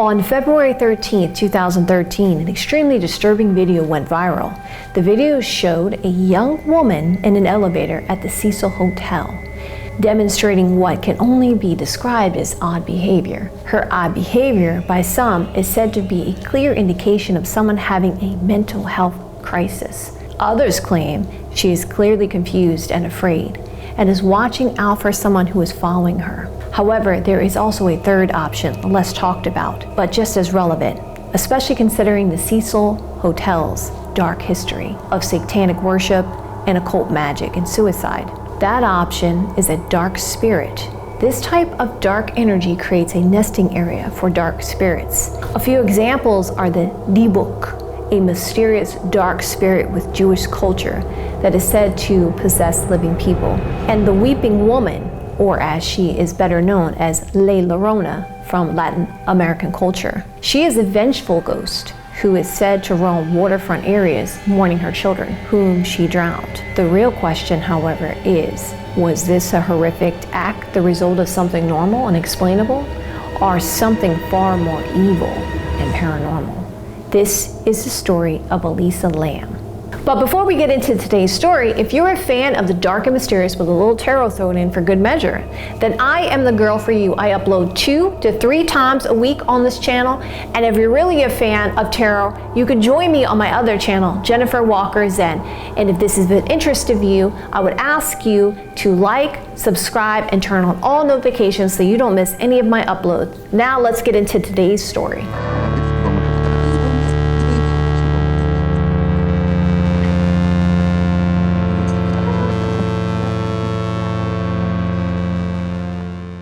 On February 13, 2013, an extremely disturbing video went viral. The video showed a young woman in an elevator at the Cecil Hotel, demonstrating what can only be described as odd behavior. Her odd behavior, by some, is said to be a clear indication of someone having a mental health crisis. Others claim she is clearly confused and afraid, and is watching out for someone who is following her. However, there is also a third option, less talked about, but just as relevant, especially considering the Cecil Hotel's dark history of satanic worship and occult magic and suicide. That option is a dark spirit. This type of dark energy creates a nesting area for dark spirits. A few examples are the Dibuk, a mysterious dark spirit with Jewish culture that is said to possess living people, and the Weeping Woman, or as she is better known as La Llorona from Latin American culture. She is a vengeful ghost who is said to roam waterfront areas mourning her children, whom she drowned. The real question, however, is, was this a horrific act the result of something normal and explainable, or something far more evil and paranormal? This is the story of Elisa Lam. But before we get into today's story, if you're a fan of the dark and mysterious with a little tarot thrown in for good measure, then I am the girl for you. I upload 2 to 3 times a week on this channel, and if you're really a fan of tarot, you can join me on my other channel, Jennifer Walker Zen. And if this is of interest to you, I would ask you to like, subscribe, and turn on all notifications so you don't miss any of my uploads. Now let's get into today's story.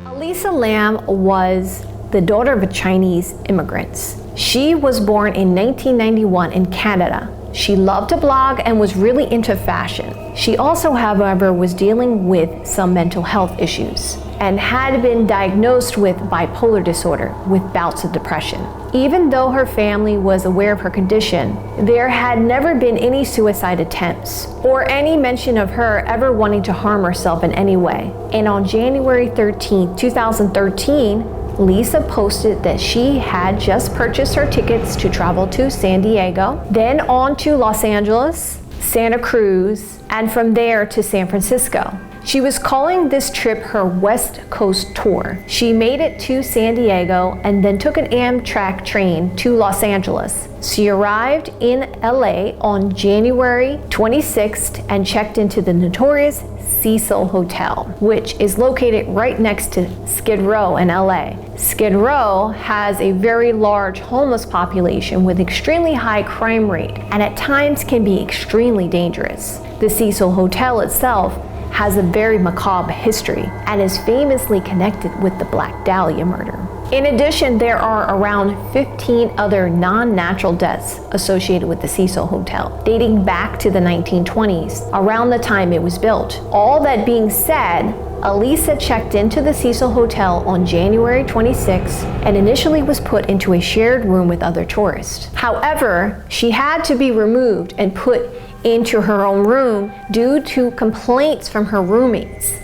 Elisa Lam was the daughter of Chinese immigrants. She was born in 1991 in Canada. She loved to blog and was really into fashion. She also, however, was dealing with some mental health issues and had been diagnosed with bipolar disorder with bouts of depression. Even though her family was aware of her condition, there had never been any suicide attempts or any mention of her ever wanting to harm herself in any way. And on January 13, 2013, Lisa posted that she had just purchased her tickets to travel to San Diego, then on to Los Angeles, Santa Cruz, and from there to San Francisco. She was calling this trip her West Coast tour. She made it to San Diego and then took an Amtrak train to Los Angeles. She arrived in L.A. on January 26th and checked into the notorious Cecil Hotel, which is located right next to Skid Row in LA. Skid Row has a very large homeless population with extremely high crime rate and at times can be extremely dangerous. The Cecil Hotel itself has a very macabre history and is famously connected with the Black Dahlia murder. In addition, there are around 15 other non-natural deaths associated with the Cecil Hotel, dating back to the 1920s, around the time it was built. All that being said, Elisa checked into the Cecil Hotel on January 26 and initially was put into a shared room with other tourists. However, she had to be removed and put into her own room due to complaints from her roommates.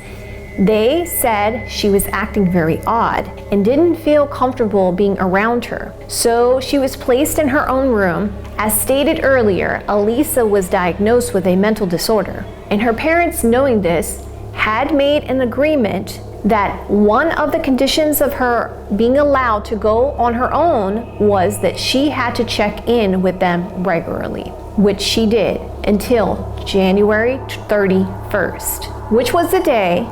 They said she was acting very odd and didn't feel comfortable being around her. So she was placed in her own room. As stated earlier, Elisa was diagnosed with a mental disorder, and her parents, knowing this, had made an agreement that one of the conditions of her being allowed to go on her own was that she had to check in with them regularly, which she did until January 31st, which was the day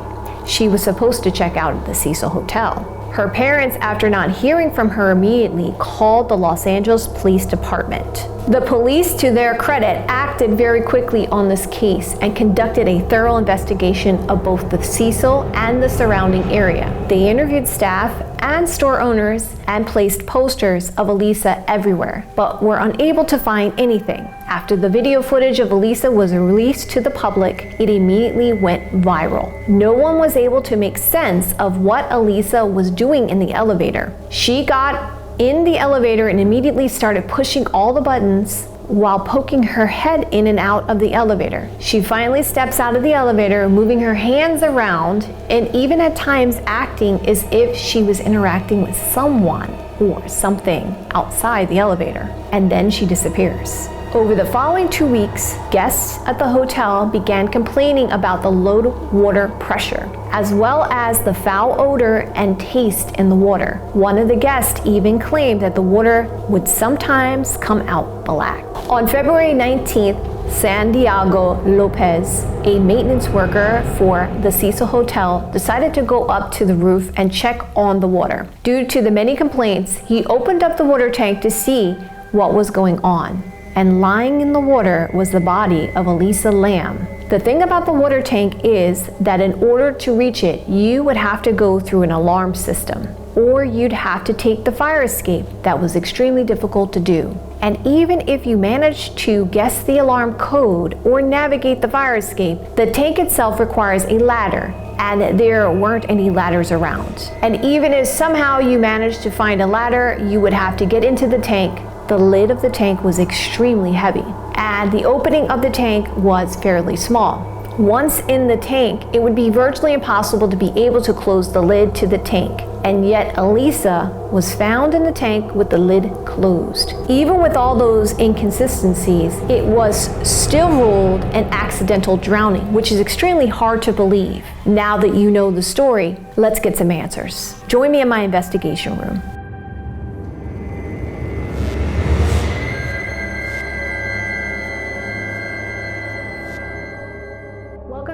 she was supposed to check out at the Cecil Hotel. Her parents, after not hearing from her immediately, called the Los Angeles Police Department. The police, to their credit, acted very quickly on this case and conducted a thorough investigation of both the Cecil and the surrounding area. They interviewed staff and store owners and placed posters of Elisa everywhere, but were unable to find anything. After the video footage of Elisa was released to the public, it immediately went viral. No one was able to make sense of what Elisa was doing in the elevator. She got in the elevator and immediately started pushing all the buttons while poking her head in and out of the elevator. She finally steps out of the elevator, moving her hands around and even at times acting as if she was interacting with someone or something outside the elevator, and then she disappears. Over the following 2 weeks, guests at the hotel began complaining about the low water pressure, as well as the foul odor and taste in the water. One of the guests even claimed that the water would sometimes come out black. On February 19th, Santiago Lopez, a maintenance worker for the Cecil Hotel, decided to go up to the roof and check on the water. Due to the many complaints, he opened up the water tank to see what was going on. And lying in the water was the body of Elisa Lam. The thing about the water tank is that in order to reach it, you would have to go through an alarm system, or you'd have to take the fire escape. That was extremely difficult to do. And even if you managed to guess the alarm code or navigate the fire escape, the tank itself requires a ladder, and there weren't any ladders around. And even if somehow you managed to find a ladder, you would have to get into the tank. The lid of the tank was extremely heavy, and the opening of the tank was fairly small. Once in the tank, it would be virtually impossible to be able to close the lid to the tank. And yet Elisa was found in the tank with the lid closed. Even with all those inconsistencies, it was still ruled an accidental drowning, which is extremely hard to believe. Now that you know the story, let's get some answers. Join me in my investigation room.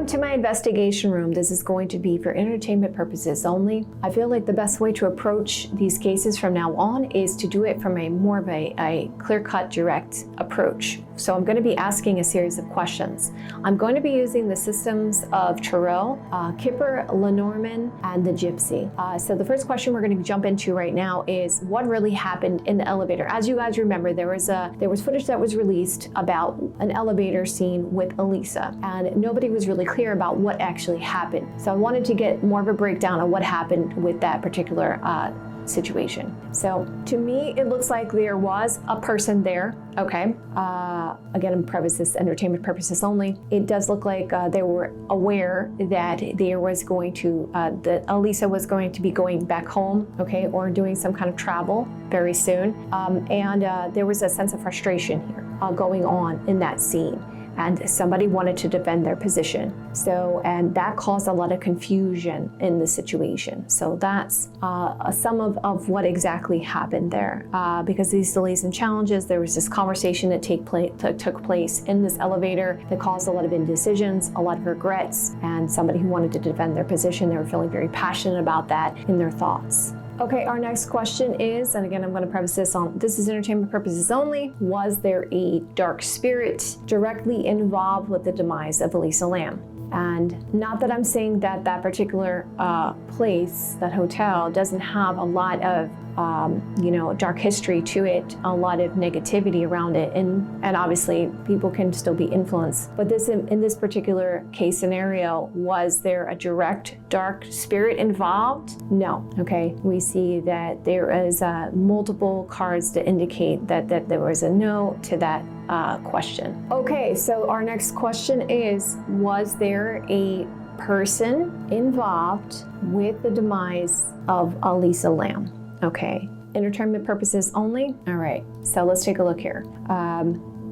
To my investigation room. This is going to be for entertainment purposes only. I feel like the best way to approach these cases from now on is to do it from a more of a clear-cut, direct approach. So I'm going to be asking a series of questions. I'm going to be using the systems of Terrell, Kipper, Lenormand, and the Gypsy. So the first question we're going to jump into right now is what really happened in the elevator. As you guys remember, there was footage that was released about an elevator scene with Elisa, and nobody was really clear about what actually happened. So I wanted to get more of a breakdown of what happened with that particular situation. So to me, it looks like there was a person there. Okay. Again, I'm preface this entertainment purposes only. It does look like they were aware that there was going to, that Elisa was going to be going back home, okay, or doing some kind of travel very soon. And there was a sense of frustration here going on in that scene. And somebody wanted to defend their position. So, and that caused a lot of confusion in the situation. So that's some of what exactly happened there. Because these delays and challenges, there was this conversation that took place in this elevator that caused a lot of indecisions, a lot of regrets, and somebody who wanted to defend their position, they were feeling very passionate about that in their thoughts. Okay, our next question is, and again, I'm going to preface this on, this is entertainment purposes only, was there a dark spirit directly involved with the demise of Elisa Lam? And not that I'm saying that that particular place, that hotel, doesn't have a lot of dark history to it, a lot of negativity around it, and obviously people can still be influenced. But in this particular case scenario, was there a direct dark spirit involved? No. Okay, we see that there is multiple cards to indicate that there was a no to that question. Okay, so our next question is, was there a person involved with the demise of Elisa Lam? Okay, entertainment purposes only? All right, so let's take a look here.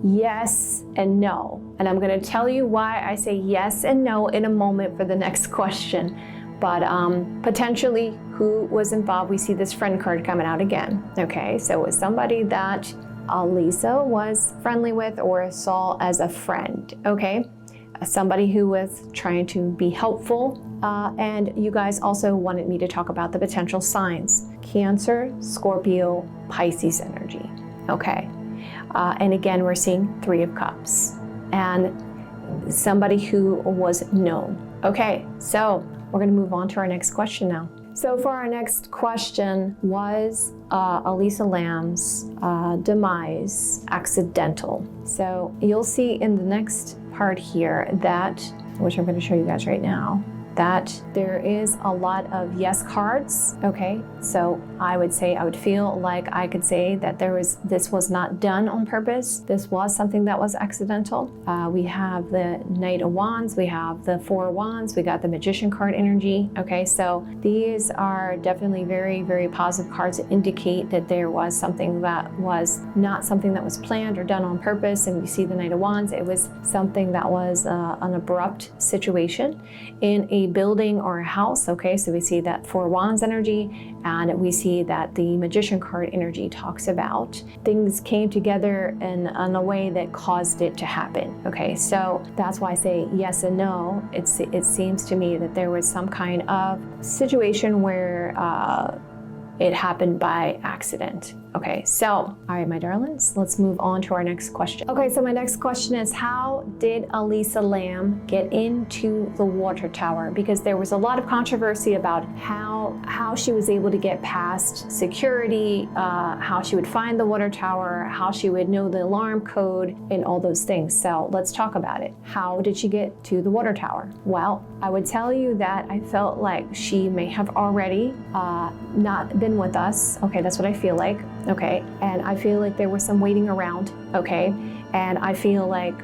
Yes and no. And I'm gonna tell you why I say yes and no in a moment for the next question. But potentially who was involved, we see this friend card coming out again. Okay, so it was somebody that Elisa was friendly with or saw as a friend, okay? Somebody who was trying to be helpful. And you guys also wanted me to talk about the potential signs. Cancer, Scorpio, Pisces energy, okay? And again, we're seeing 3 of Cups and somebody who was known. Okay, so we're gonna move on to our next question now. So for our next question, was Elisa Lam's demise accidental? So you'll see in the next part here that, which I'm gonna show you guys right now, that there is a lot of yes cards, okay? So I would feel like I could say that this was not done on purpose. This was something that was accidental. We have the Knight of Wands, we have the Four of Wands, we got the Magician card energy, okay? So these are definitely very, very positive cards that indicate that there was something that was not something that was planned or done on purpose. And we see the Knight of Wands, it was something that was an abrupt situation in a building or a house, okay? So we see that Four of Wands energy, and we see that the Magician card energy talks about things came together in a way that caused it to happen, okay? So that's why I say yes and no. It seems to me that there was some kind of situation where it happened by accident. Okay, so, all right, my darlings, let's move on to our next question. Okay, so my next question is, how did Elisa Lam get into the water tower? Because there was a lot of controversy about how she was able to get past security, how she would find the water tower, how she would know the alarm code, and all those things. So let's talk about it. How did she get to the water tower? Well, I would tell you that I felt like she may have already not been with us. Okay, that's what I feel like. Okay, and I feel like there was some waiting around, okay, and I feel like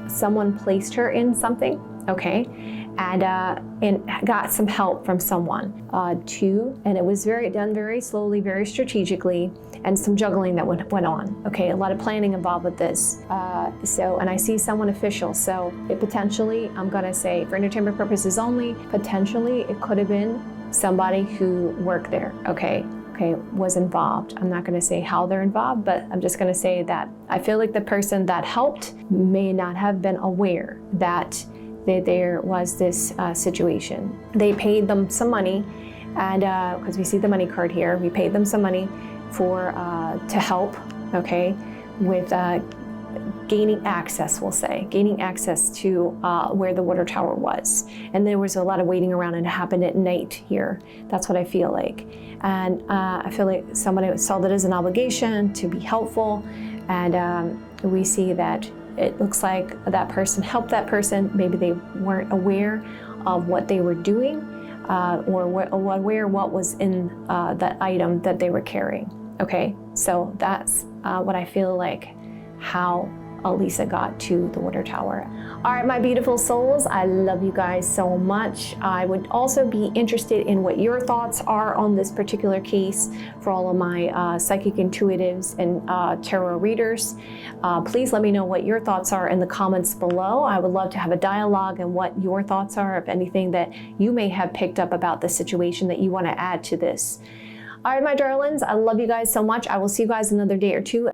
someone placed her in something, okay, and got some help from someone and it was done very slowly, very strategically, and some juggling that went on, okay, a lot of planning involved with this. And I see someone official, so it potentially, I'm gonna say, for entertainment purposes only, potentially it could have been somebody who worked there, okay, was involved. I'm not going to say how they're involved, but I'm just going to say that I feel like the person that helped may not have been aware that there was this situation. They paid them some money, and because we see the money card here, we paid them some money to help, okay, with gaining access, we'll say, gaining access to where the water tower was. And there was a lot of waiting around, and it happened at night here. That's what I feel like. And I feel like somebody saw that as an obligation to be helpful. And we see that it looks like that person helped that person. Maybe they weren't aware of what they were doing or aware what was in that item that they were carrying. Okay, so that's what I feel like how Elisa got to the water tower. All right, my beautiful souls, I love you guys so much. I would also be interested in what your thoughts are on this particular case for all of my psychic intuitives and tarot readers. Please let me know what your thoughts are in the comments below. I would love to have a dialogue and what your thoughts are, if anything that you may have picked up about the situation that you want to add to this. All right, my darlings, I love you guys so much. I will see you guys another day or two.